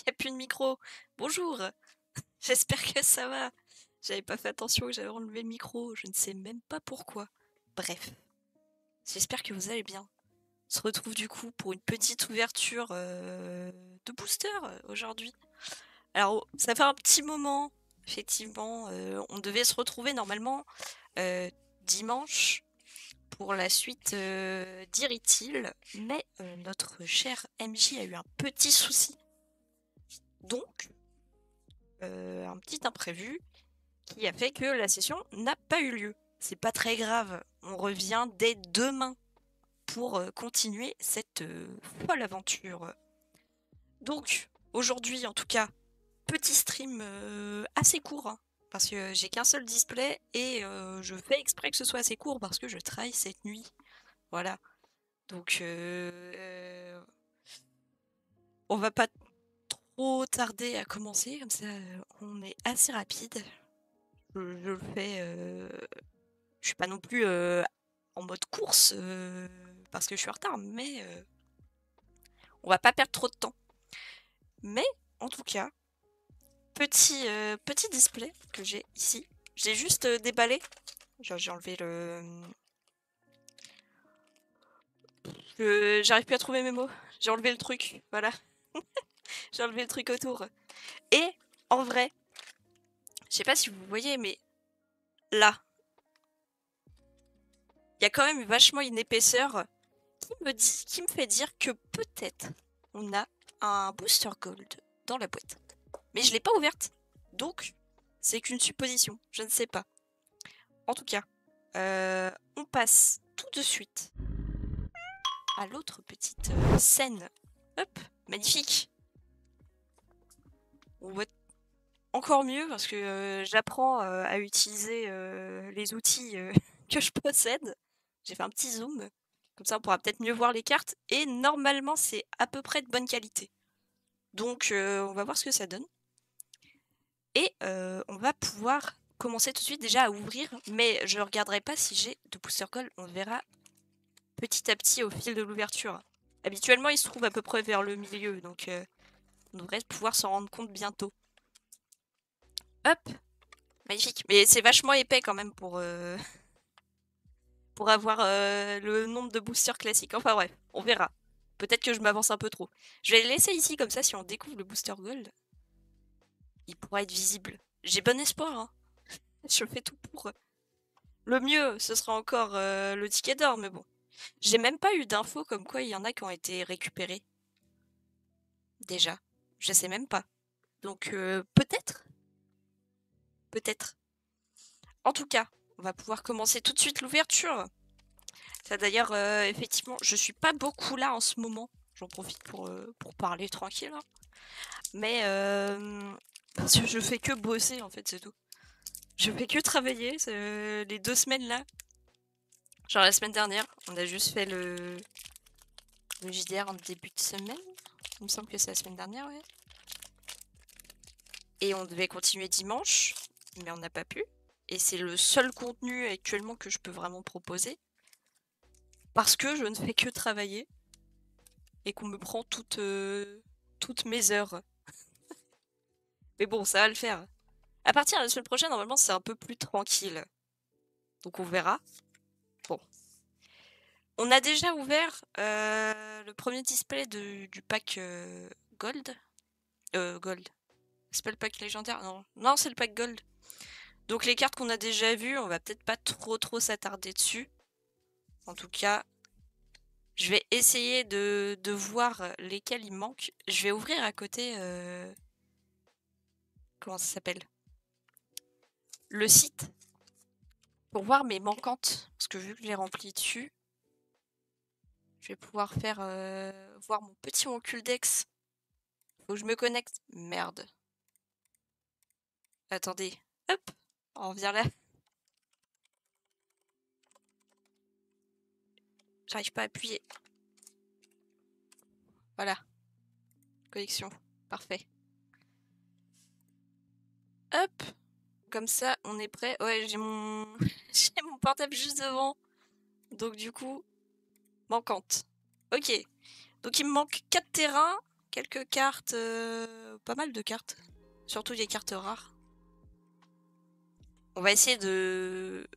Il n'y a plus de micro. Bonjour, j'espère que ça va. J'avais pas fait attention que j'avais enlevé le micro, je ne sais même pas pourquoi. Bref, j'espère que vous allez bien. On se retrouve du coup pour une petite ouverture de booster aujourd'hui. Alors, ça fait un petit moment, effectivement. On devait se retrouver normalement dimanche pour la suite d'Irithil, mais notre cher MJ a eu un petit souci. Donc, un petit imprévu qui a fait que la session n'a pas eu lieu. C'est pas très grave, on revient dès demain pour continuer cette folle aventure. Donc, aujourd'hui en tout cas, petit stream assez court, hein, parce que j'ai qu'un seul display et je fais exprès que ce soit assez court parce que je travaille cette nuit. Voilà. Donc, on va pas trop tarder à commencer, comme ça on est assez rapide. Je le fais. Je suis pas non plus en mode course parce que je suis en retard, mais on va pas perdre trop de temps. Mais en tout cas, petit display que j'ai ici. J'ai juste déballé. J'ai enlevé le. J'arrive plus à trouver mes mots. J'ai enlevé le truc, voilà. J'ai enlevé le truc autour. Et en vrai, je sais pas si vous voyez, mais là, il y a quand même vachement une épaisseur qui me fait dire que peut-être on a un booster gold dans la boîte. Mais je l'ai pas ouverte. Donc, c'est qu'une supposition. Je ne sais pas. En tout cas, on passe tout de suite à l'autre petite scène. Hop, magnifique. On voit encore mieux parce que j'apprends à utiliser les outils que je possède. J'ai fait un petit zoom. Comme ça, on pourra peut-être mieux voir les cartes. Et normalement, c'est à peu près de bonne qualité. Donc, on va voir ce que ça donne. Et on va pouvoir commencer tout de suite déjà à ouvrir. Mais je ne regarderai pas si j'ai de booster gold. On verra petit à petit au fil de l'ouverture. Habituellement, il se trouve à peu près vers le milieu. Donc, on devrait pouvoir s'en rendre compte bientôt. Hop, magnifique. Mais c'est vachement épais quand même pour avoir le nombre de boosters classiques. Enfin bref, on verra. Peut-être que je m'avance un peu trop. Je vais le laisser ici, comme ça, si on découvre le booster gold, il pourra être visible. J'ai bon espoir, hein. Je fais tout pour. Le mieux, ce sera encore le ticket d'or, mais bon. J'ai même pas eu d'infos comme quoi il y en a qui ont été récupérés. Déjà. Je sais même pas. Donc peut-être. Peut-être. En tout cas, on va pouvoir commencer tout de suite l'ouverture. Ça d'ailleurs, effectivement, je suis pas beaucoup là en ce moment. J'en profite pour parler tranquille. Hein. Mais parce que je fais que bosser en fait, c'est tout. Je fais que travailler les 2 semaines là. Genre la semaine dernière, on a juste fait le JDR en début de semaine. Il me semble que c'est la semaine dernière, ouais. Et on devait continuer dimanche, mais on n'a pas pu. Et c'est le seul contenu actuellement que je peux vraiment proposer. Parce que je ne fais que travailler. Et qu'on me prend toutes mes heures. Mais bon, ça va le faire. À partir de la semaine prochaine, normalement, c'est un peu plus tranquille. Donc on verra. Bon. On a déjà ouvert le premier display du pack Gold. Gold. C'est pas le pack légendaire, non. Non, c'est le pack Gold. Donc les cartes qu'on a déjà vues, on va peut-être pas trop s'attarder dessus. En tout cas, je vais essayer de voir lesquels il manque. Je vais ouvrir à côté... comment ça s'appelle? Le site. Pour voir mes manquantes. Parce que vu que j'ai rempli dessus, je vais pouvoir faire voir mon petit Onculdex. Faut que je me connecte. Merde. Attendez. Hop. On revient là. J'arrive pas à appuyer. Voilà. Connexion. Parfait. Hop. Comme ça, on est prêt. Ouais, j'ai mon... j'ai mon portable juste devant. Donc du coup, manquante. Ok. Donc il me manque 4 terrains. quelques cartes, pas mal de cartes, surtout des cartes rares. On va essayer de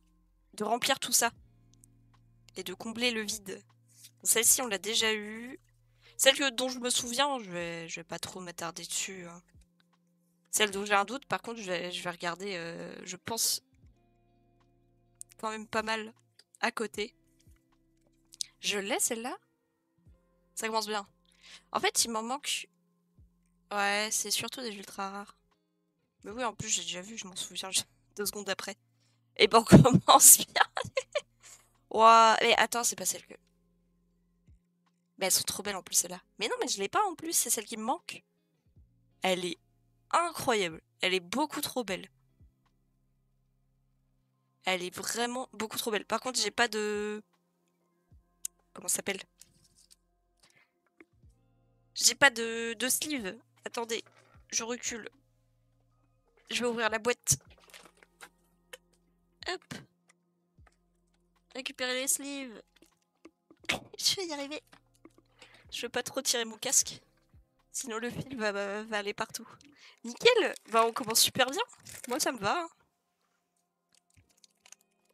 remplir tout ça et de combler le vide. Celle-ci, on l'a déjà eue. Celle dont je me souviens, je vais pas trop m'attarder dessus. Hein. Celle dont j'ai un doute, par contre, je vais regarder, je pense, quand même pas mal à côté. Je l'ai, celle-là? Ça commence bien. En fait, il m'en manque... Ouais, c'est surtout des ultra rares. Mais oui, en plus, j'ai déjà vu, je m'en souviens 2 secondes après. Et ben, on commence bien. Ouah, mais attends, c'est pas celle que... Mais elles sont trop belles en plus, celle-là. Mais non, mais je l'ai pas en plus, c'est celle qui me manque. Elle est incroyable. Elle est beaucoup trop belle. Elle est vraiment beaucoup trop belle. Par contre, j'ai pas de... Comment ça s'appelle? J'ai pas de sleeve. Attendez, je recule. Je vais ouvrir la boîte. Hop. Récupérer les sleeves. Je vais y arriver. Je veux pas trop tirer mon casque. Sinon le fil va aller partout. Nickel. Bah on commence super bien. Moi ça me va. Hein.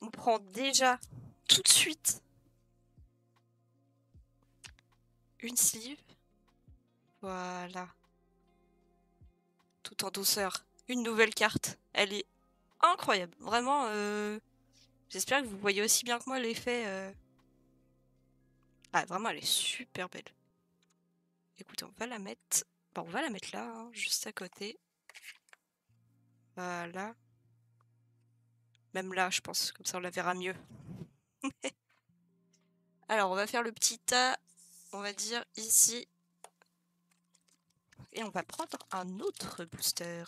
On prend déjà tout de suite une sleeve. Voilà. Tout en douceur. Une nouvelle carte. Elle est incroyable. Vraiment, j'espère que vous voyez aussi bien que moi l'effet. Ah, vraiment, elle est super belle. Écoutez, on va la mettre... Bon, on va la mettre là, hein, juste à côté. Voilà. Même là, je pense. Comme ça, on la verra mieux. Alors, on va faire le petit tas, on va dire, ici. Et on va prendre un autre booster.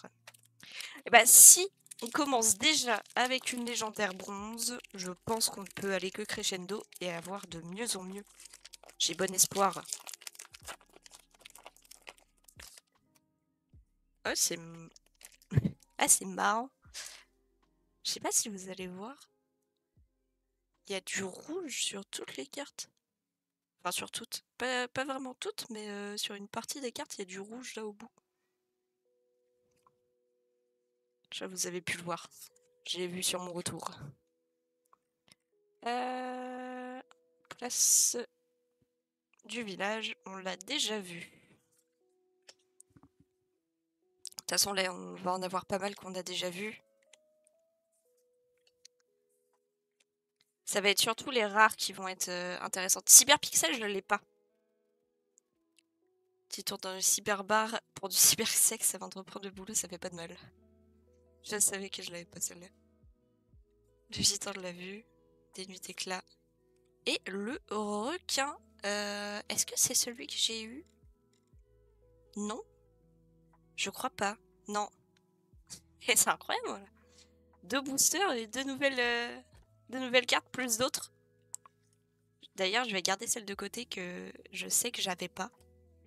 Et bah, si on commence déjà avec une légendaire bronze, je pense qu'on ne peut aller que crescendo et avoir de mieux en mieux. J'ai bon espoir. Oh, c'est... Ah, c'est marrant. Je sais pas si vous allez voir. Il y a du rouge sur toutes les cartes. Enfin, sur toutes. Pas vraiment toutes, mais sur une partie des cartes, il y a du rouge là au bout. Ça, vous avez pu le voir. Je l'ai vu sur mon retour. Place du village, on l'a déjà vu. De toute façon, là, on va en avoir pas mal qu'on a déjà vu. Ça va être surtout les rares qui vont être intéressantes. Cyberpixel, je ne l'ai pas. Petit tour dans le cyberbar pour du cybersex avant de reprendre le boulot, ça fait pas de mal. Je savais que je l'avais pas celle-là. Le gitan, je l'ai vu. Des nuits éclats. Et le requin. Est-ce que c'est celui que j'ai eu? Non. Je crois pas. Non. Et c'est incroyable, voilà. 2 boosters et 2 nouvelles cartes plus d'autres. D'ailleurs, je vais garder celle de côté que je sais que j'avais pas.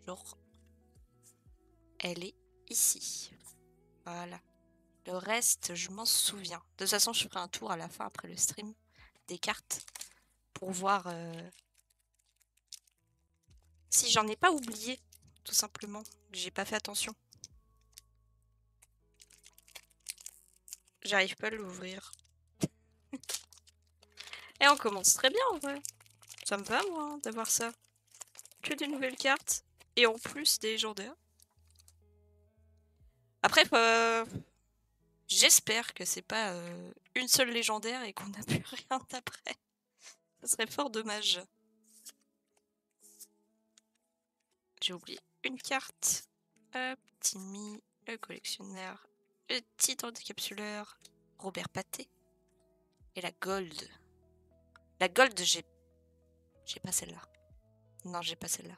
Genre, elle est ici. Voilà. Le reste, je m'en souviens. De toute façon, je ferai un tour à la fin après le stream des cartes pour voir si j'en ai pas oublié, tout simplement. J'ai pas fait attention. J'arrive pas à l'ouvrir. Et on commence très bien en vrai. Ça me va moi hein, d'avoir ça. Que des nouvelles cartes. Et en plus des légendaires. Après, j'espère que c'est pas une seule légendaire et qu'on n'a plus rien après. Ce serait fort dommage. J'ai oublié une carte. Hop, Timmy, le collectionneur, le titre décapsuleur, Robert Pathé. Et la gold. La gold, j'ai pas celle-là. Non, j'ai pas celle-là.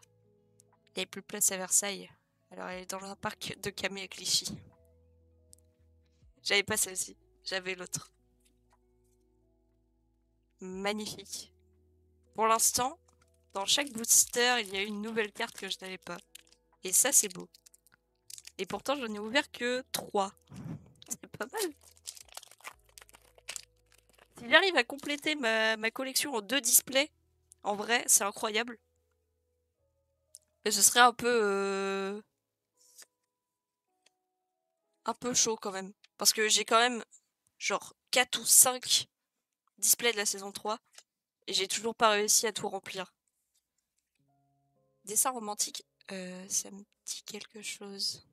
Il n'y avait plus de place à Versailles. Alors elle est dans un parc de Camé à Clichy. J'avais pas celle-ci. J'avais l'autre. Magnifique. Pour l'instant, dans chaque booster, il y a une nouvelle carte que je n'avais pas. Et ça, c'est beau. Et pourtant, j'en ai ouvert que 3. C'est pas mal. Si j'arrive à compléter ma collection en 2 displays, en vrai, c'est incroyable. Mais ce serait un peu chaud quand même. Parce que j'ai quand même genre 4 ou 5 displays de la saison 3 et j'ai toujours pas réussi à tout remplir. Dessin romantique, ça me dit quelque chose.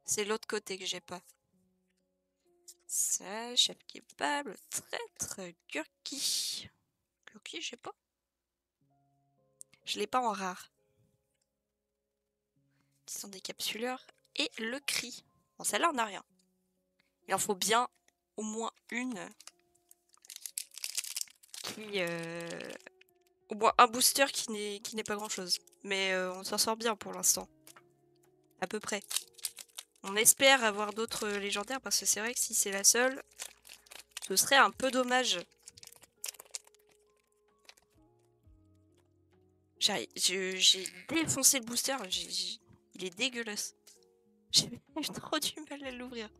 C'est l'autre côté que j'ai pas. Ça, chef kebab, le traître, Gurki. Gurki, je sais pas. Je l'ai pas en rare. Ils sont des capsuleurs. Et le cri. Bon, celle-là, on n'a rien. Il en faut bien au moins une qui... Au moins un booster qui n'est pas grand-chose. Mais on s'en sort bien pour l'instant. À peu près. On espère avoir d'autres légendaires parce que c'est vrai que si c'est la seule, ce serait un peu dommage. J'ai défoncé le booster, il est dégueulasse. J'ai trop du mal à l'ouvrir.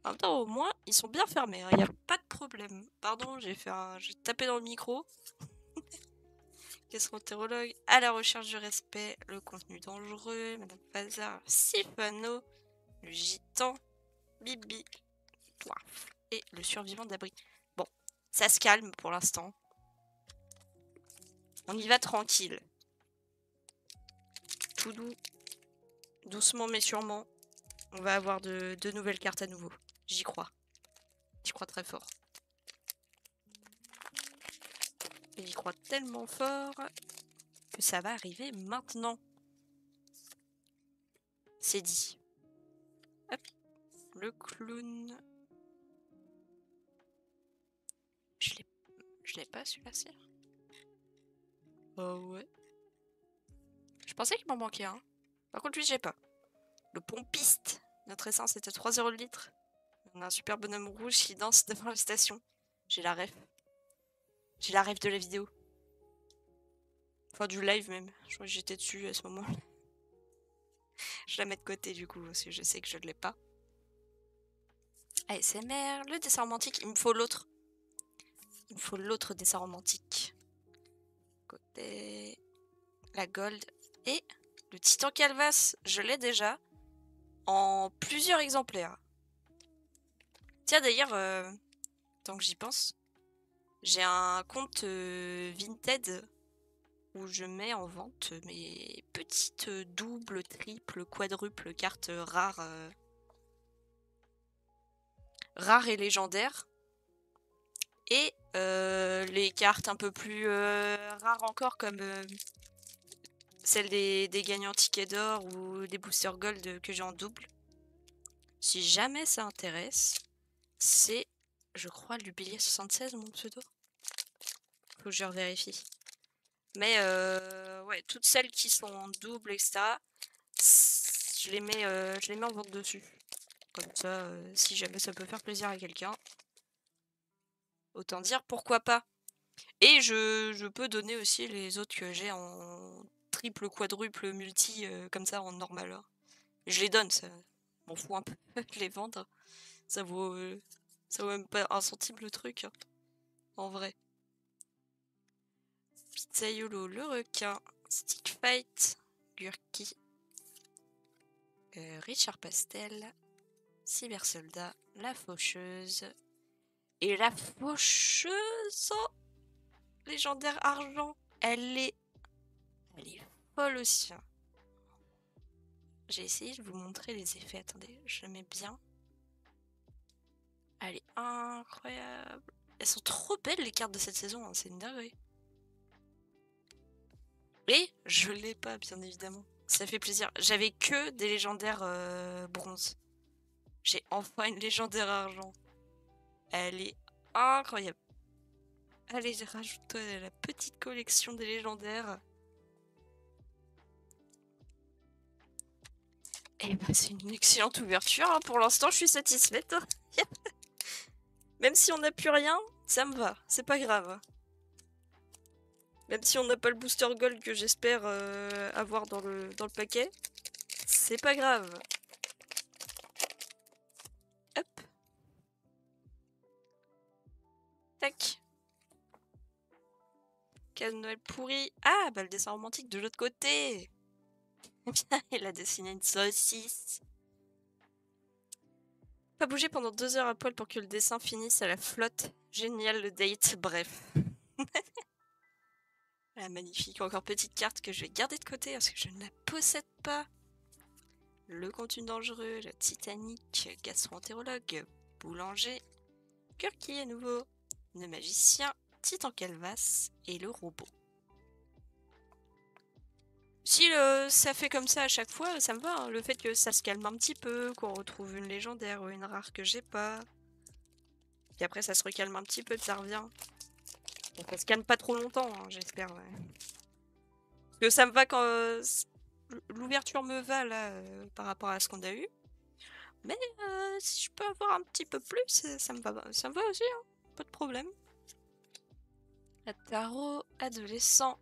En même temps, au moins, ils sont bien fermés, il n'y a pas de problème. Pardon, j'ai tapé dans le micro. Gastroentérologue, à la recherche du respect, le contenu dangereux, Madame Fazard, Sifano, le gitan, Bibi, Poif, et le survivant d'abri. Bon, ça se calme pour l'instant. On y va tranquille. Tout doux. Doucement mais sûrement. On va avoir de nouvelles cartes à nouveau. J'y crois. J'y crois très fort. Et j'y crois tellement fort que ça va arriver maintenant. C'est dit. Hop. Le clown. Je l'ai pas celui-là, c'est. Oh ouais. Je pensais qu'il m'en manquait un. Par contre, lui, j'ai pas. Le pompiste. Notre essence est à 3 € le litre. On a un super bonhomme rouge qui danse devant la station. J'ai la ref. J'ai la ref de la vidéo. Enfin, du live même. Je crois que j'étais dessus à ce moment-là. Je la mets de côté du coup, parce que je sais que je ne l'ai pas. ASMR, le dessin romantique. Il me faut l'autre. Il me faut l'autre dessin romantique. Côté. La gold. Et le titan calvas. Je l'ai déjà. En plusieurs exemplaires. Tiens, d'ailleurs, tant que j'y pense, j'ai un compte Vinted où je mets en vente mes petites doubles, triples, quadruples cartes rares. Rares et légendaires. Et les cartes un peu plus rares encore, comme celles des gagnants tickets d'or ou des boosters gold que j'ai en double. Si jamais ça intéresse, c'est, je crois, Lubilier76 mon pseudo. Faut que je revérifie. Mais ouais, toutes celles qui sont en double, etc., je les mets en vente dessus. Comme ça, si jamais ça peut faire plaisir à quelqu'un, autant dire pourquoi pas. Et je peux donner aussi les autres que j'ai en triple, quadruple, multi, comme ça, en normal. Hein. Je les donne, ça m'en fout un peu de les vendre. Ça vaut même pas un centime le truc, hein, en vrai. Pizzaiolo, le requin, Stick Fight, Gurki, Richard Pastel, Cybersoldat, la faucheuse. Et la faucheuse légendaire argent, elle est folle aussi. J'ai essayé de vous montrer les effets. Attendez, je le mets bien. Elle est incroyable. Elles sont trop belles les cartes de cette saison, hein. C'est une dinguerie. Et je l'ai pas, bien évidemment. Ça fait plaisir. J'avais que des légendaires bronze. J'ai enfin une légendaire argent. Elle est incroyable. Allez, rajoute la petite collection des légendaires. Et bah, c'est une excellente ouverture. Hein. Pour l'instant, je suis satisfaite. Même si on n'a plus rien, ça me va. C'est pas grave. Même si on n'a pas le booster gold que j'espère avoir dans le paquet, c'est pas grave. Hop. Tac. Cadeau de Noël pourri. Ah, bah le dessin romantique de l'autre côté. Eh bien, il a dessiné une saucisse. Pas bouger pendant 2 heures à poil pour que le dessin finisse à la flotte. Génial le date, bref. Ah, magnifique. Encore petite carte que je vais garder de côté parce que je ne la possède pas. Le contenu dangereux, le Titanic, gastro-entérologue, boulanger, Kirky à nouveau, le magicien, Titan Calvas et le robot. Si ça fait comme ça à chaque fois, ça me va. Hein. Le fait que ça se calme un petit peu, qu'on retrouve une légendaire ou une rare que j'ai pas. Puis après ça se recalme un petit peu, ça revient. Bon, ça se calme pas trop longtemps, hein, j'espère. Ouais. Parce que ça me va quand... l'ouverture me va là par rapport à ce qu'on a eu. Mais si je peux avoir un petit peu plus, ça me va aussi, hein. Pas de problème. La tarot, adolescent,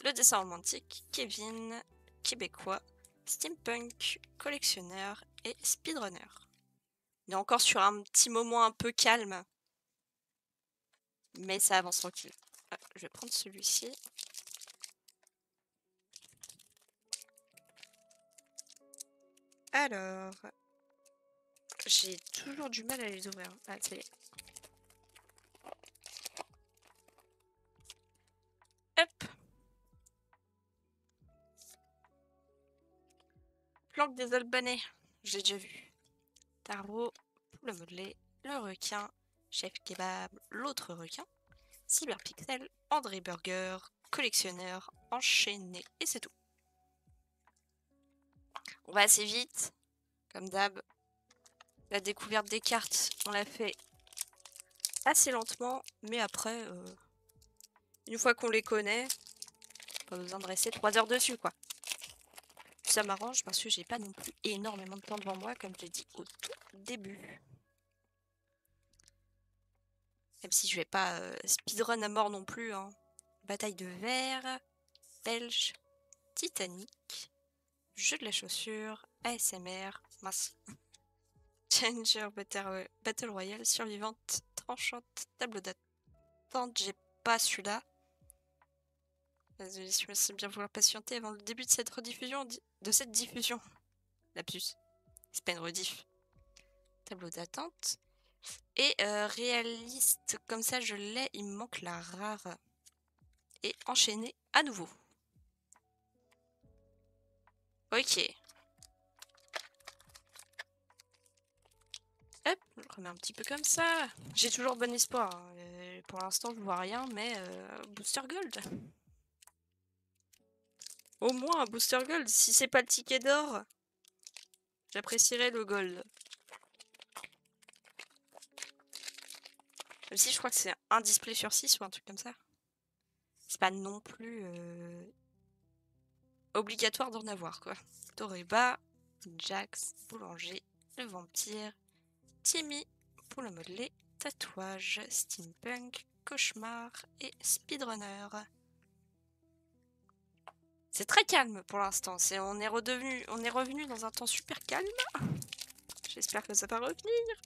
le dessin romantique, Kevin, québécois, steampunk, collectionneur et speedrunner. On est encore sur un petit moment un peu calme. Mais ça avance tranquille. Ah, je vais prendre celui-ci. Alors... J'ai toujours du mal à les ouvrir. Ah, ça y est. Hop. Planque des Albanais. J'ai déjà vu. Tarot, poule modelé, le requin, chef kebab, l'autre requin, cyberpixel, André Burger, collectionneur, enchaîné, et c'est tout. On va assez vite, comme d'hab. La découverte des cartes, on l'a fait assez lentement, mais après, une fois qu'on les connaît, pas besoin de rester 3 heures dessus, quoi. Ça m'arrange parce que j'ai pas non plus énormément de temps devant moi, comme je l'ai dit au tout début. Même si je vais pas speedrun à mort non plus. Hein. Bataille de verre, belge, Titanic, jeu de la chaussure, ASMR, mince. Challenger, Battle Royale, survivante, tranchante, tableau d'attente. J'ai pas celui-là. Désolé, je me suis bien vouloir patienter avant le début de cette rediffusion. Diffusion. Lapsus. C'est pas une rediff. Tableau d'attente. Et réaliste, comme ça je l'ai, il me manque la rare. Et enchaîner à nouveau. Ok. Hop, je le remets un petit peu comme ça. J'ai toujours bon espoir. Hein. Pour l'instant, je vois rien, mais booster gold. Au moins un booster gold. Si c'est pas le ticket d'or, j'apprécierais le gold. Même si je crois que c'est un display sur 6 ou un truc comme ça. C'est pas non plus obligatoire d'en avoir, quoi. Toreba, Jax, Boulanger, le vampire, Timmy, pour le modeler, tatouage, steampunk, cauchemar et speedrunner. C'est très calme pour l'instant. On est revenu dans un temps super calme. J'espère que ça va revenir.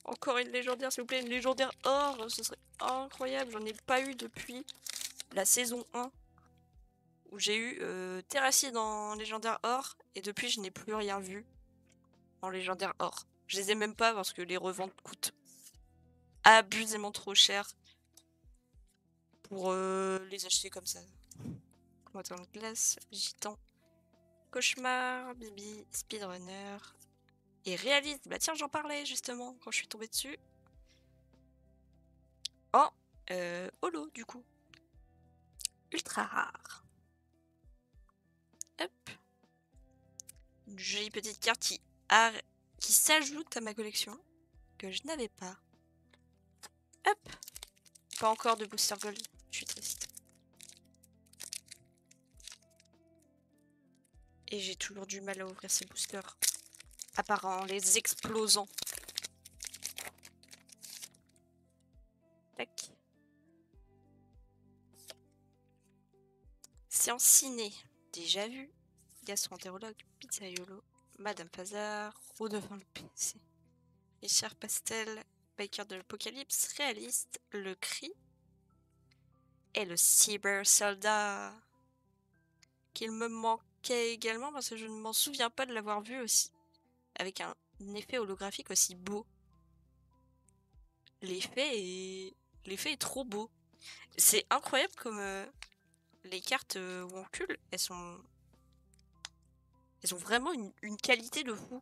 Encore une légendaire, s'il vous plaît, une légendaire or, ce serait incroyable. J'en ai pas eu depuis la saison 1 où j'ai eu Terrassier dans légendaire or et depuis je n'ai plus rien vu en légendaire or. Je les ai même pas parce que les reventes coûtent abusément trop cher pour les acheter comme ça. Combattant de glace, gitan, cauchemar, Bibi, speedrunner et réaliste. Bah tiens, j'en parlais justement quand je suis tombée dessus. En holo du coup. Ultra rare. Hop. Une jolie petite carte qui s'ajoute à ma collection que je n'avais pas. Hop. Pas encore de booster gold. Je suis triste. Et j'ai toujours du mal à ouvrir ces boosters. À part en les explosant. Tac. Séance ciné. Déjà vu. Gastro-entérologue. Pizzaiolo. Madame Pazard. Rodevin le PC. Richard Pastel. Biker de l'Apocalypse. Réaliste. Le Cri. Et le cyber soldat. Qu'il me manquait également parce que je ne m'en souviens pas de l'avoir vu aussi. Avec un effet holographique aussi beau. L'effet est trop beau. C'est incroyable comme les cartes Wonkul, elles ont vraiment une qualité de fou.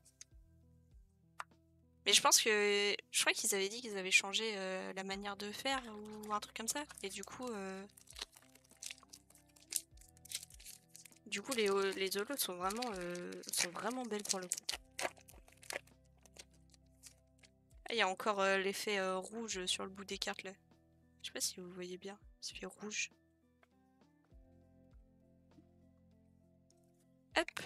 Mais je pense que... Je crois qu'ils avaient dit qu'ils avaient changé la manière de faire ou un truc comme ça. Et du coup... les holos sont vraiment belles pour le coup. Ah, il y a encore l'effet rouge sur le bout des cartes là. Je sais pas si vous voyez bien. Ça fait rouge. Hop.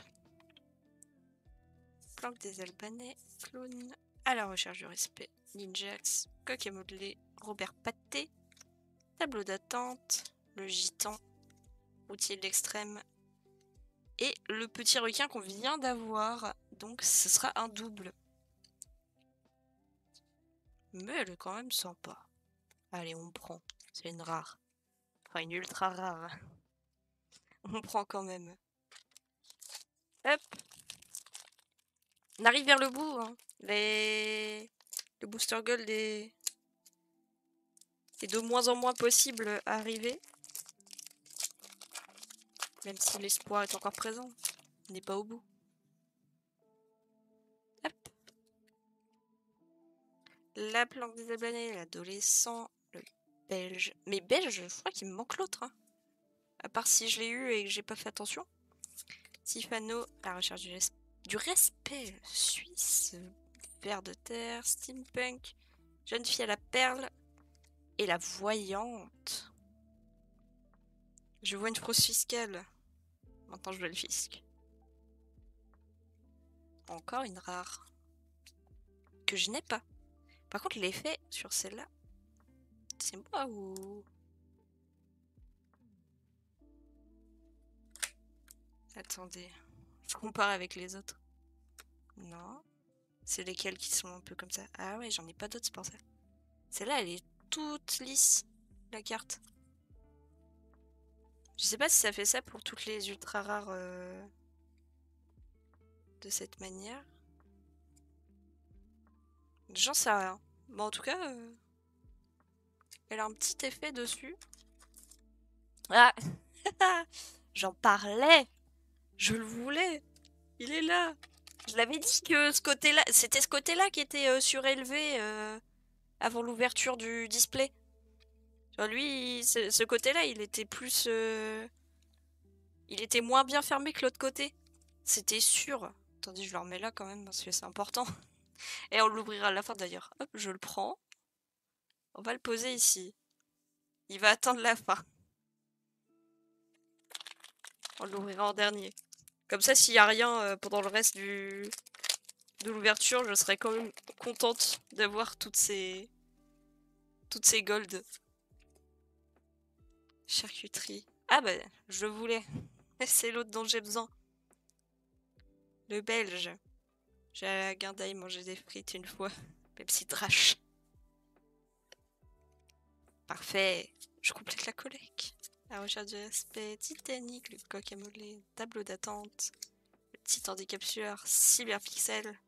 Planque des Albanais. Clone. À la recherche du respect. Ninjax. Coq et modelé. Robert Paté. Tableau d'attente. Le gitan. Routier de l'extrême. Et le petit requin qu'on vient d'avoir. Donc ce sera un double. Mais elle est quand même sympa. Allez, on prend. C'est une rare. Enfin, une ultra rare. On prend quand même. Hop. On arrive vers le bout. Hein. Le booster gold est de moins en moins possible à arriver. Même si l'espoir est encore présent. On n'est pas au bout. Hop. La planque des Albanais, l'adolescent, le belge. Mais belge, je crois qu'il me manque l'autre. Hein. À part si je l'ai eu et que j'ai pas fait attention. Sifano, la recherche du respect. Suisse, ver de terre, steampunk, jeune fille à la perle et la voyante. Je vois une fraude fiscale. Maintenant je vois le fisc. Encore une rare. Que je n'ai pas. Par contre l'effet sur celle-là, c'est moi ou... Attendez. Je compare avec les autres. Non. C'est lesquels qui sont un peu comme ça. Ah ouais, j'en ai pas d'autres, c'est pour ça. Celle-là, elle est toute lisse, la carte. Je sais pas si ça fait ça pour toutes les ultra rares de cette manière. J'en sais rien. Bon, en tout cas, elle a un petit effet dessus. Ah j'en parlais. Je le voulais. Il est là. Je l'avais dit que ce côté-là, c'était ce côté-là qui était surélevé avant l'ouverture du display. Genre lui, ce côté-là, il était plus... il était moins bien fermé que l'autre côté. C'était sûr. Attendez, je le remets là quand même parce que c'est important. Et on l'ouvrira à la fin d'ailleurs. Hop, je le prends. On va le poser ici. Il va attendre la fin. On l'ouvrira en dernier. Comme ça, s'il n'y a rien pendant le reste de l'ouverture, je serais quand même contente d'avoir toutes ces golds. Charcuterie. Ah bah, je voulais. C'est l'autre dont j'ai besoin. Le belge. J'ai à la guindaille manger des frites une fois. Pepsi Trash. Parfait. Je complète la collecte. La recherche du respect, Titanic, le coq à modeler, tableau d'attente, le petit handicapsueur, cyberpixel,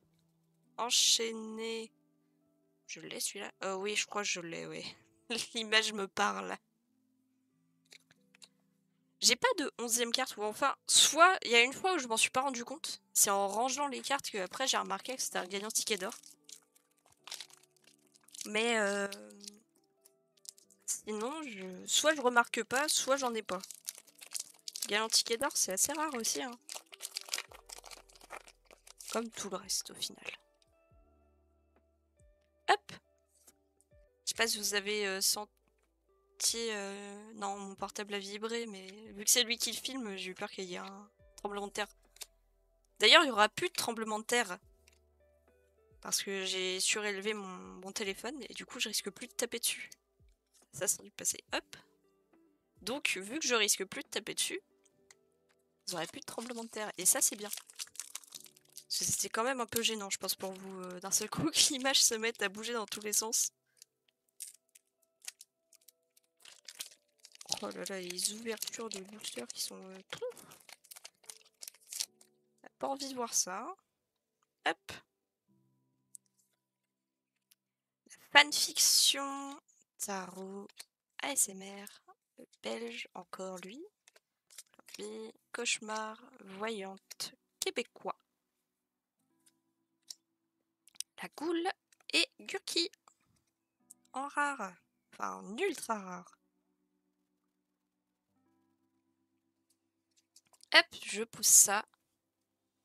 enchaîné. Je l'ai celui-là? Oui, je crois que je l'ai, oui. L'image me parle. J'ai pas de 11e carte, ou enfin, soit il y a une fois où je m'en suis pas rendu compte. C'est en rangeant les cartes que après j'ai remarqué que c'était un gagnant ticket d'or. Mais sinon, soit je remarque pas, soit j'en ai pas. Gagnant ticket d'or, c'est assez rare aussi. Hein. Comme tout le reste au final. Hop! Je sais pas si vous avez senti... non, mon portable a vibré, mais vu que c'est lui qui le filme, j'ai eu peur qu'il y ait un tremblement de terre. D'ailleurs, il y aura plus de tremblement de terre. Parce que j'ai surélevé mon téléphone et du coup, je risque plus de taper dessus. Ça, c'est dû passer. Hop! Donc, vu que je risque plus de taper dessus, vous aurez plus de tremblement de terre. Et ça, c'est bien. Parce que c'était quand même un peu gênant, je pense, pour vous, d'un seul coup, que l'image se mette à bouger dans tous les sens. Oh là là, les ouvertures de boosters qui sont... Pas envie de voir ça. Hop. Fanfiction. Tarot. ASMR. Belge, encore lui. Puis, cauchemar. Voyante. Québécois. La goule. Et Gurki. En rare. Enfin, en ultra rare. Hop, je pousse ça.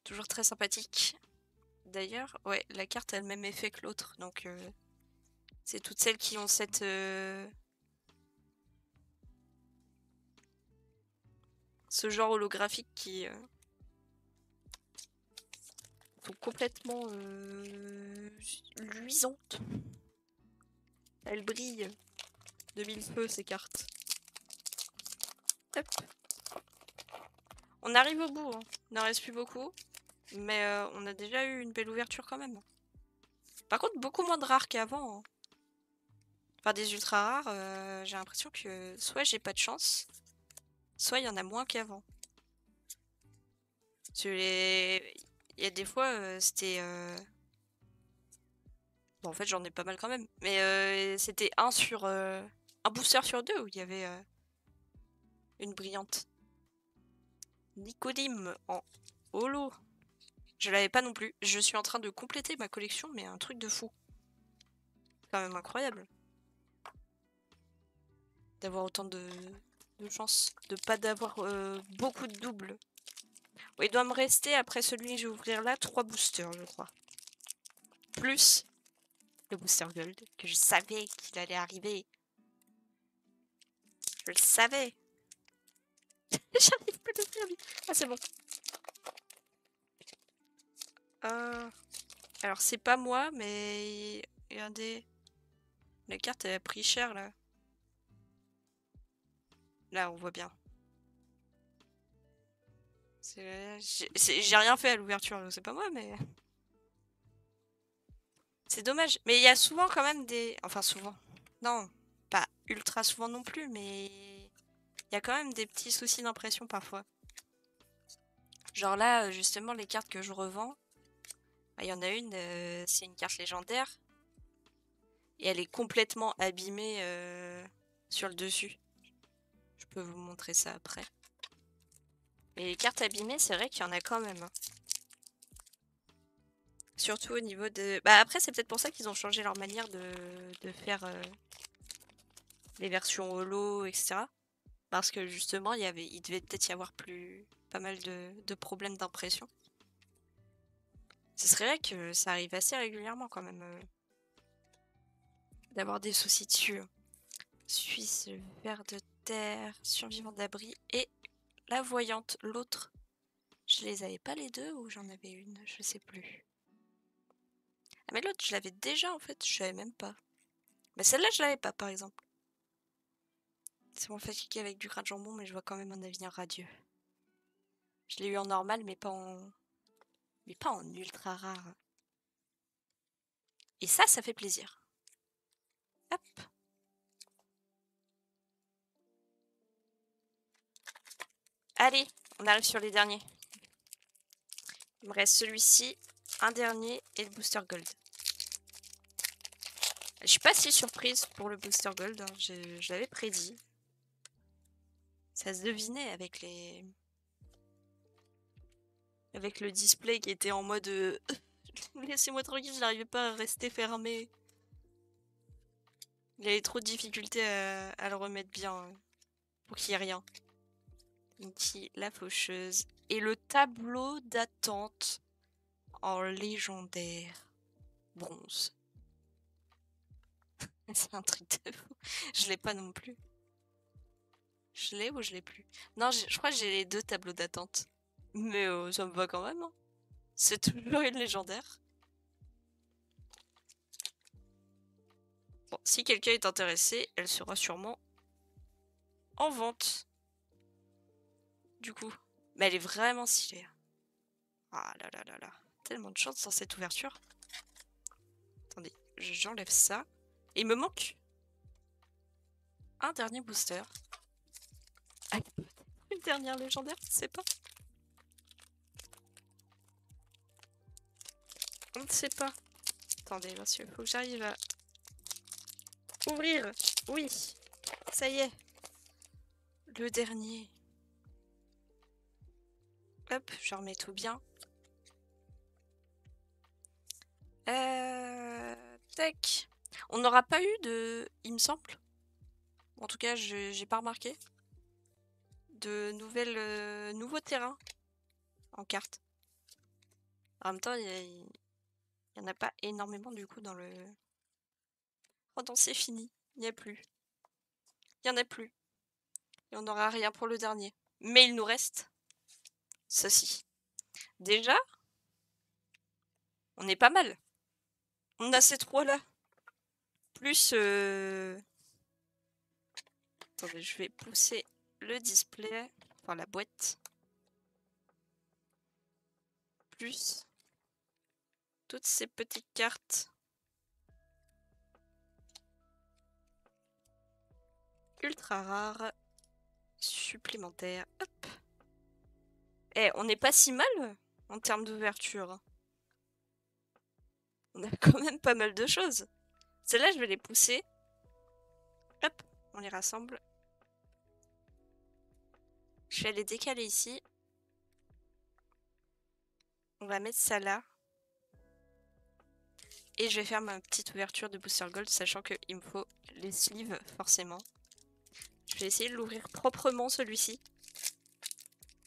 Toujours très sympathique. D'ailleurs, ouais, la carte a le même effet que l'autre, donc c'est toutes celles qui ont cette ce genre holographique qui sont complètement luisantes. Elles brillent de mille feux ces cartes. Hop. On arrive au bout, hein. Il n'en reste plus beaucoup, mais on a déjà eu une belle ouverture quand même. Par contre, beaucoup moins de rares qu'avant. Hein. Enfin, des ultra rares, j'ai l'impression que soit j'ai pas de chance, soit il y en a moins qu'avant. Il y a des fois, c'était... Bon, en fait, j'en ai pas mal quand même. Mais c'était un booster sur deux où il y avait une brillante. Nicodime en holo. Je l'avais pas non plus. Je suis en train de compléter ma collection, mais un truc de fou. Quand même incroyable. D'avoir autant de chance. De pas d'avoir beaucoup de doubles. Bon, il doit me rester, après celui que je vais ouvrir là, 3 boosters, je crois. Plus le booster gold, que je savais qu'il allait arriver. Je le savais. J'arrive plus à l'ouvrir, lui. Ah, c'est bon. Alors, c'est pas moi, mais... Regardez. La carte, elle a pris cher, là. Là, on voit bien. J'ai rien fait à l'ouverture, c'est pas moi, mais... C'est dommage. Mais il y a souvent quand même des... Enfin, souvent. Non, pas ultra souvent non plus, mais... Il y a quand même des petits soucis d'impression parfois. Genre là, justement, les cartes que je revends, il y en a une, c'est une carte légendaire. Et elle est complètement abîmée sur le dessus. Je peux vous montrer ça après. Mais les cartes abîmées, c'est vrai qu'il y en a quand même. Hein. Surtout au niveau de... Bah après, c'est peut-être pour ça qu'ils ont changé leur manière de faire les versions holo, etc. Parce que justement, il devait peut-être y avoir pas mal de problèmes d'impression. Ce serait vrai que ça arrive assez régulièrement quand même. D'avoir des soucis dessus. Suisse, ver de terre, survivant d'abri et la voyante, l'autre. Je les avais pas les deux ou j'en avais une, je sais plus. Ah mais l'autre, je l'avais déjà en fait, je savais même pas. Mais celle-là, je l'avais pas par exemple. C'est bon fatigué avec du gras de jambon, mais je vois quand même un avenir radieux. Je l'ai eu en normal, mais pas en... Mais pas en ultra rare. Et ça fait plaisir. Hop. Allez, on arrive sur les derniers. Il me reste celui-ci, un dernier et le booster gold. Je suis pas si surprise pour le booster gold, hein. Je l'avais prédit. Ça se devinait avec les... Avec le display qui était en mode... Laissez-moi tranquille, je n'arrivais pas à rester fermé. Il y avait trop de difficultés à le remettre bien. Pour qu'il n'y ait rien. Ici, la faucheuse. Et le tableau d'attente en légendaire. Bronze. C'est un truc de fou. Je l'ai pas non plus. Je l'ai ou je l'ai plus? Non, je crois que j'ai les deux tableaux d'attente. Mais ça me va quand même. Hein. C'est toujours une légendaire. Bon, si quelqu'un est intéressé, elle sera sûrement en vente. Du coup. Mais elle est vraiment stylée. Ah là là là là. Tellement de chance dans cette ouverture. Attendez, j'enlève ça. Et il me manque un dernier booster. Dernière légendaire, je sais pas. On ne sait pas. Attendez, monsieur, faut que j'arrive à ouvrir. Oui, ça y est. Le dernier. Hop, je remets tout bien. Tac. On n'aura pas eu de... Il me semble. En tout cas, j'ai pas remarqué. De nouveaux terrains en carte. En même temps, il y en a pas énormément du coup dans le... Oh non, c'est fini. Il n'y a plus. Il y en a plus. Et on n'aura rien pour le dernier. Mais il nous reste ceci. Déjà, on est pas mal. On a ces trois-là. Plus... Attendez, je vais pousser le display. Enfin, la boîte. Plus toutes ces petites cartes. Ultra rares. Supplémentaires. Hop. Eh, on n'est pas si mal en termes d'ouverture. On a quand même pas mal de choses. Celles-là, je vais les pousser. Hop, on les rassemble. Je vais les décaler ici. On va mettre ça là. Et je vais faire ma petite ouverture de Booster Gold, sachant qu'il me faut les sleeves, forcément. Je vais essayer de l'ouvrir proprement, celui-ci.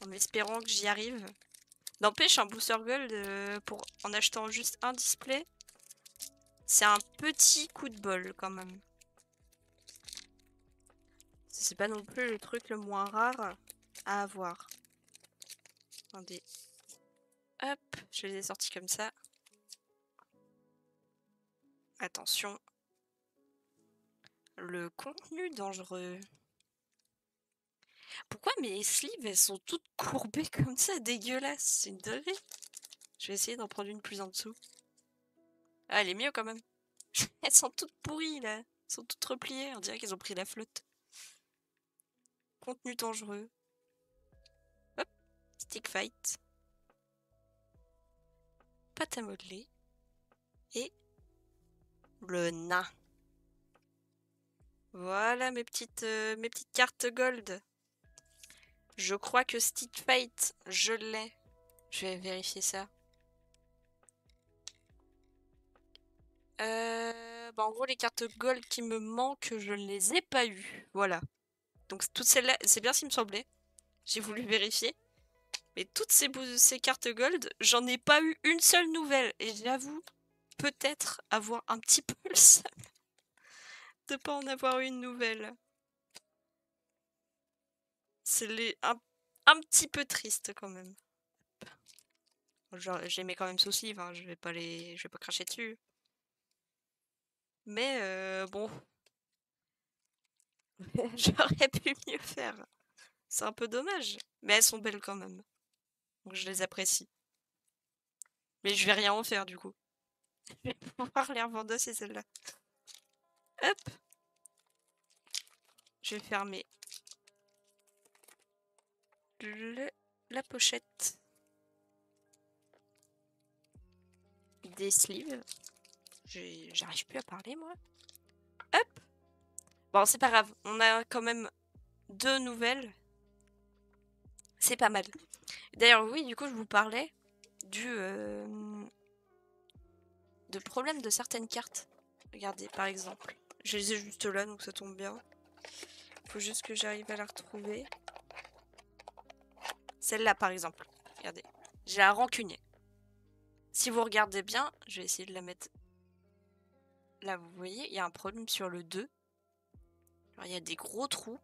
En espérant que j'y arrive. N'empêche, un Booster Gold, en achetant juste un display, c'est un petit coup de bol, quand même. C'est pas non plus le truc le moins rare à avoir. Attendez. Hop, je les ai sortis comme ça. Attention. Le contenu dangereux. Pourquoi mes sleeves, elles sont toutes courbées comme ça, dégueulasse? C'est une dinguerie. Je vais essayer d'en prendre une plus en dessous. Ah, elle est mieux quand même. Elles sont toutes pourries là. Elles sont toutes repliées. On dirait qu'elles ont pris la flotte. Contenu dangereux. Hop. Stick fight. Pâte à modeler. Et le nain. Voilà mes petites cartes gold. Je crois que Stick Fight, je l'ai. Je vais vérifier ça. En gros, les cartes gold qui me manquent, je ne les ai pas eues. Voilà. Donc toutes celles-là, c'est bien ce qui me semblait. J'ai voulu vérifier. Mais toutes ces cartes gold, j'en ai pas eu une seule nouvelle. Et j'avoue, peut-être avoir un petit peu le seum de pas en avoir eu une nouvelle. C'est un petit peu triste quand même. Genre, je les mets quand même sous sleeve, hein, je vais pas cracher dessus. Mais bon, j'aurais pu mieux faire. C'est un peu dommage, mais elles sont belles quand même. Donc je les apprécie. Mais je vais rien en faire du coup. Je vais pouvoir les revendre ces celles-là. Hop. Je vais fermer la pochette des sleeves. J'arrive plus à parler moi. Hop. Bon, c'est pas grave. On a quand même 2 nouvelles. C'est pas mal. D'ailleurs, oui, du coup, je vous parlais de problème de certaines cartes. Regardez, par exemple. Je les ai juste là, donc ça tombe bien. Faut juste que j'arrive à la retrouver. Celle-là, par exemple. Regardez. J'ai un rancunier. Si vous regardez bien, je vais essayer de la mettre... Là, vous voyez, il y a un problème sur le 2. Alors, il y a des gros trous.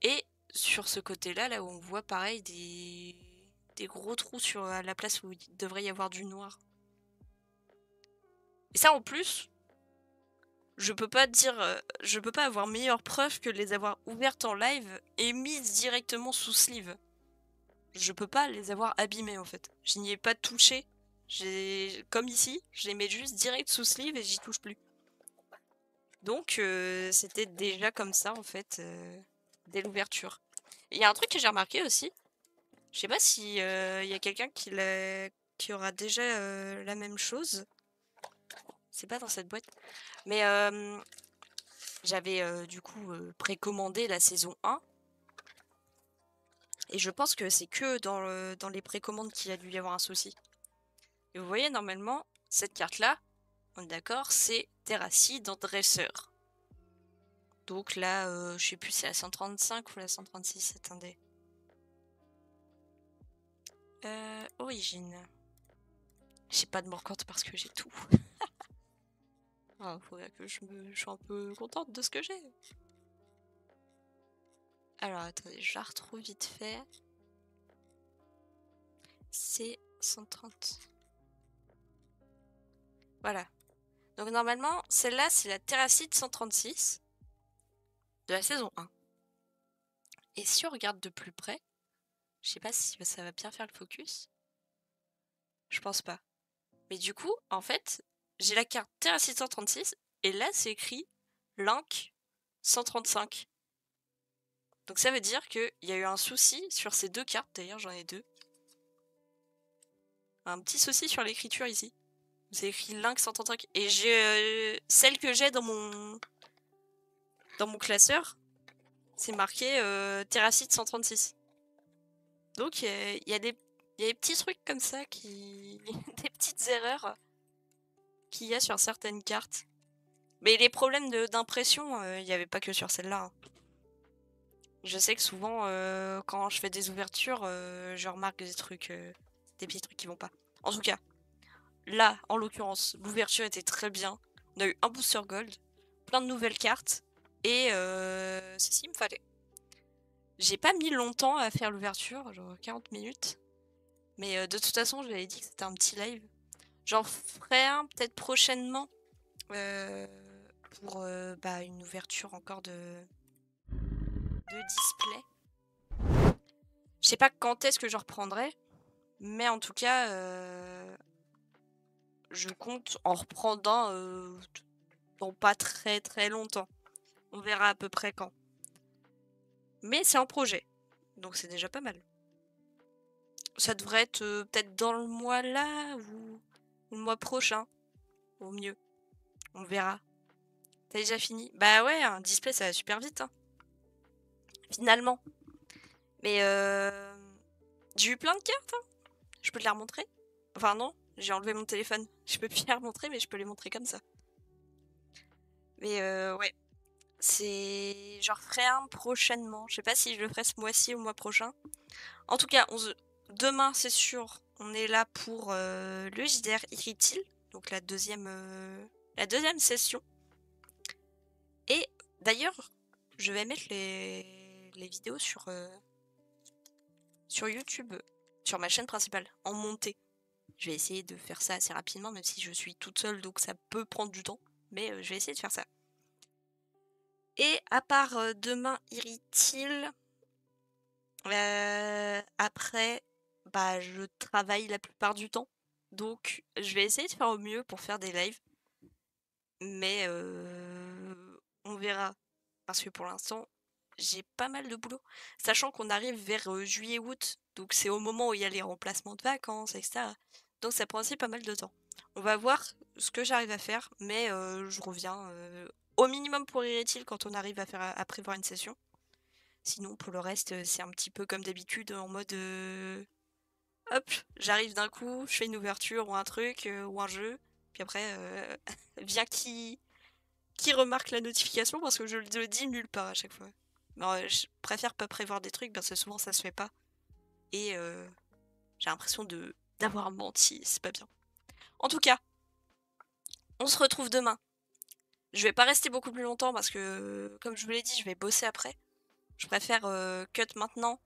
Et sur ce côté-là, là où on voit pareil des gros trous sur la place où il devrait y avoir du noir. Et ça, en plus, je peux pas avoir meilleure preuve que de les avoir ouvertes en live et mises directement sous sleeve. Je peux pas les avoir abîmées en fait. Je n'y ai pas touché. Comme ici, je les mets juste direct sous sleeve et j'y touche plus. Donc c'était déjà comme ça en fait dès l'ouverture. Il y a un truc que j'ai remarqué aussi. Je sais pas si il y a quelqu'un qui aura déjà la même chose. C'est pas dans cette boîte. Mais j'avais du coup précommandé la saison 1. Et je pense que c'est que dans les précommandes qu'il a dû y avoir un souci. Et vous voyez, normalement, cette carte-là, on est d'accord, c'est Terracide en dresseur. Donc là, je sais plus, c'est la 135 ou la 136, attendez. Origine. J'ai pas de morcante parce que j'ai tout. Faudrait que je sois un peu contente de ce que j'ai. Alors, attendez, je la retrouve vite fait. C'est 130. Voilà. Donc normalement, celle-là, c'est la Terracide 136 de la saison 1. Et si on regarde de plus près, je sais pas si ça va bien faire le focus. Je pense pas. Mais du coup, en fait, j'ai la carte Terracide 136 et là, c'est écrit Link 135. Donc ça veut dire qu'il y a eu un souci sur ces deux cartes. D'ailleurs, j'en ai deux. Un petit souci sur l'écriture ici. C'est écrit Link 135. Et j'ai celle que j'ai dans mon classeur, c'est marqué Terracide 136. Donc il y a des petits trucs comme ça qui. Des petites erreurs qu'il y a sur certaines cartes. Mais les problèmes d'impression, il n'y avait pas que sur celle-là. Hein. Je sais que souvent, quand je fais des ouvertures, je remarque des trucs, des petits trucs qui vont pas. En tout cas, là, en l'occurrence, l'ouverture était très bien. On a eu un booster gold, plein de nouvelles cartes, et c'est ce qu'il me fallait. J'ai pas mis longtemps à faire l'ouverture, genre 40 minutes. Mais de toute façon, j'avais dit que c'était un petit live. J'en ferai un peut-être prochainement pour une ouverture encore de display. Je sais pas quand est-ce que je reprendrai, mais en tout cas, je compte en reprendre un dans pas très très longtemps. On verra à peu près quand. Mais c'est en projet, donc c'est déjà pas mal. Ça devrait être peut-être dans le mois là ou le mois prochain, au mieux. On verra. T'as déjà fini? Bah ouais, un display ça va super vite, hein. Finalement. Mais j'ai eu plein de cartes, hein. Je peux te les remontrer? Enfin non, j'ai enlevé mon téléphone. Je peux plus les remontrer, mais je peux les montrer comme ça. Mais ouais. C'est... J'en referai un prochainement. Je sais pas si je le ferai ce mois-ci ou le mois prochain. En tout cas, demain, c'est sûr, on est là pour le JDR Irritil. Donc la deuxième session. Et d'ailleurs, je vais mettre les vidéos sur YouTube, sur ma chaîne principale, en montée. Je vais essayer de faire ça assez rapidement, même si je suis toute seule, donc ça peut prendre du temps. Mais je vais essayer de faire ça. Et à part demain Irritil, après, je travaille la plupart du temps. Donc, je vais essayer de faire au mieux pour faire des lives. Mais on verra. Parce que pour l'instant, j'ai pas mal de boulot. Sachant qu'on arrive vers juillet-août. Donc, c'est au moment où il y a les remplacements de vacances, etc. Donc, ça prend aussi pas mal de temps. On va voir ce que j'arrive à faire. Mais je reviens au minimum pour Irrétil quand on arrive à prévoir une session. Sinon, pour le reste, c'est un petit peu comme d'habitude, en mode... hop, j'arrive d'un coup, je fais une ouverture ou un truc, ou un jeu. Puis après, vient qui remarque la notification parce que je le dis nulle part à chaque fois. Mais, je préfère pas prévoir des trucs parce que souvent ça se fait pas. Et j'ai l'impression d'avoir menti, c'est pas bien. En tout cas, on se retrouve demain. Je vais pas rester beaucoup plus longtemps parce que, comme je vous l'ai dit, je vais bosser après. Je préfère cut maintenant.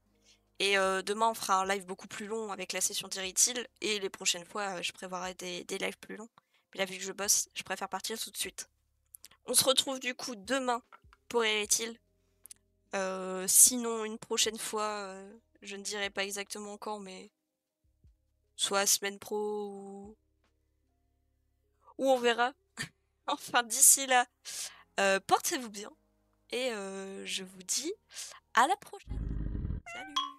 Et demain, on fera un live beaucoup plus long avec la session d'Irritil. Et les prochaines fois, je prévoirai des lives plus longs. Mais là, vu que je bosse, je préfère partir tout de suite. On se retrouve du coup demain pour Irritil. Sinon, une prochaine fois, je ne dirai pas exactement quand, mais soit semaine pro ou on verra. Enfin, d'ici là, portez-vous bien. Et je vous dis à la prochaine. Salut!